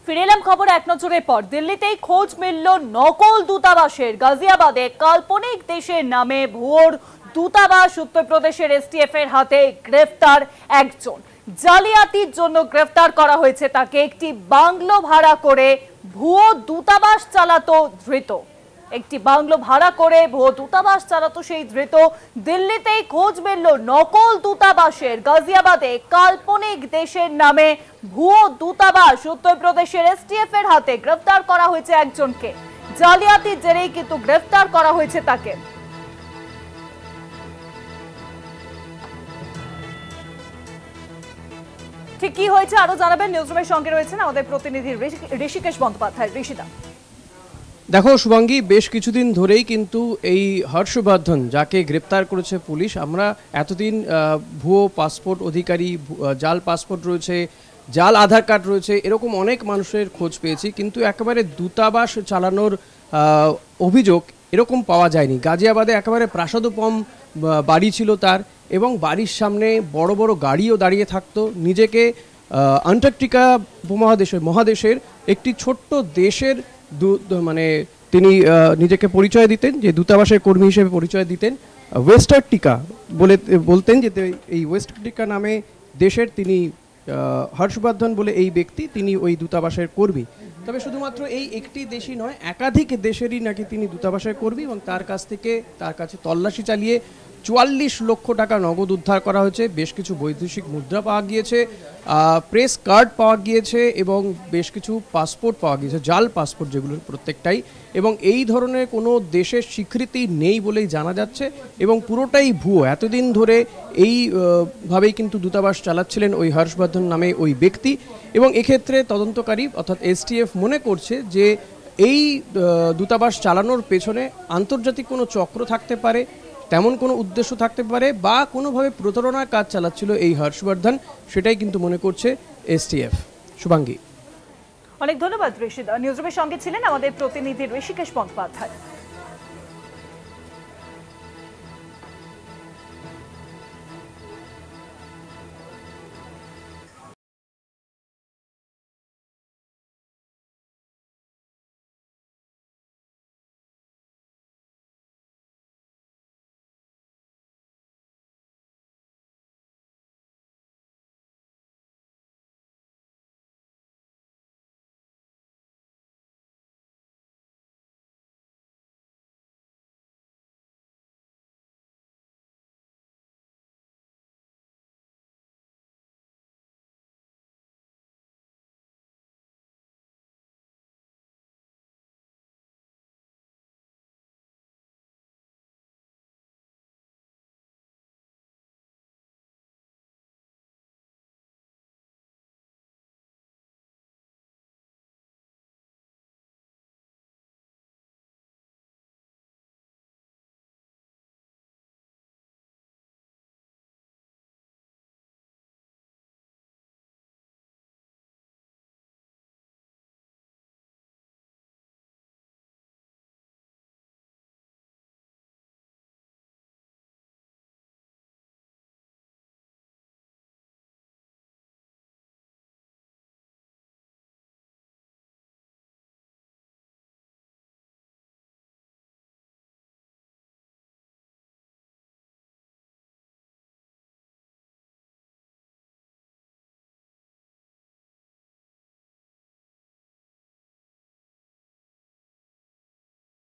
ফিরে এলাম খবর এক নজরের পর। দিল্লিতেই খোঁজ মিলল নকল দূতাবাসের। গাজিয়াবাদে কাল্পনিক দেশের নামে ভুয়োর দূতাবাস। উত্তরপ্রদেশের এসটিএফ এর হাতে গ্রেফতার একজন। জালিয়াতির জন্য গ্রেফতার করা হয়েছে তাকে। একটি বাংলো ভাড়া করে ভুয়ো দূতাবাস চালাতো ধৃত। একটি বাংলো ভাড়া করে ভুয়ো দূতাবাস চালাতো সেই ধৃত। দিল্লিতেই খোঁজ মিলল নকল দূতাবাসের। গাজিয়াবাদে কাল্পনিক দেশের নামে ভুয়ো দূতাবাস। উত্তরপ্রদেশের এসটিএফ এর হাতে গ্রেফতার করা হয়েছে একজনকে। জালিয়াতির জেরেই কিন্তু গ্রেফতার করা হয়েছে তাকে। ঠিক কি হয়েছে আরো জানাবেন। নিউজরুমের সঙ্গে রয়েছেন আমাদের প্রতিনিধি ঋষিকেশ বন্দ্যোপাধ্যায়। ঋষিদা, দেখো শুভাঙ্গী, বেশ কিছুদিন ধরেই কিন্তু এই হর্ষবর্ধন, যাকে গ্রেপ্তার করেছে পুলিশ, আমরা এতদিন ভুয়ো পাসপোর্ট অধিকারী, জাল পাসপোর্ট রয়েছে, জাল আধার কার্ড রয়েছে, এরকম অনেক মানুষের খোঁজ পেয়েছি, কিন্তু একেবারে দূতাবাস চালানোর অভিযোগ এরকম পাওয়া যায়নি। গাজিয়াবাদে একেবারে প্রাসাদোপম বাড়ি ছিল তার, এবং বাড়ির সামনে বড় বড় গাড়িও দাঁড়িয়ে থাকতো। নিজেকে আন্টার্কটিকা মহাদেশের একটি ছোট্ট দেশের মানে তিনি নিজেকে পরিচয় দিতেন, যে দূতাবাসের কর্মী হিসেবে পরিচয় দিতেন। ওয়েস্টার্কটিকা বলতেন, যে এই ওয়েস্টার্কটিকা নামে দেশের তিনি হর্ষবর্ধন বলে এই ব্যক্তি, তিনি ওই দূতাবাসের কর্মী। তবে শুধুমাত্র এই একটি দেশই নয়, একাধিক দেশেরই নাকি তিনি দূতাবাসের কর্মী, এবং তার কাছে তল্লাশি চালিয়ে 44 লক্ষ টাকা নগদ উদ্ধার করা হয়েছে। বেশ কিছু বৈদেশিক মুদ্রা পাওয়া গিয়েছে, প্রেস কার্ড পাওয়া গিয়েছে, এবং বেশ কিছু পাসপোর্ট পাওয়া গিয়েছে, জাল পাসপোর্ট যেগুলোর প্রত্যেকটাই। এবং এই ধরনের কোনো দেশের স্বীকৃতি নেই বলেই জানা যাচ্ছে, এবং পুরোটাই ভুয়ো। এতদিন ধরে এইভাবেই কিন্তু দূতাবাস চালাচ্ছিলেন ওই হর্ষবর্ধন নামে ওই ব্যক্তি। এবং এক্ষেত্রে তদন্তকারী অর্থাৎ এসটিএফ মনে করছে যে এই দূতাবাস চালানোর পেছনে আন্তর্জাতিক কোনো চক্র থাকতে পারে, তেমন কোনো উদ্দেশ্য থাকতে পারে, বা কোনোভাবে প্রতারণার কাজ চালাচ্ছিল এই হর্ষবর্ধন, সেটাই কিন্তু মনে করছে এসটিএফ। শুভাঙ্গী, অনেক ধন্যবাদ ঋষিদা। নিউজরুমের সঙ্গে ছিলেন আমাদের প্রতিনিধি ঋষিকেশ বন্দ্যোপাধ্যায়।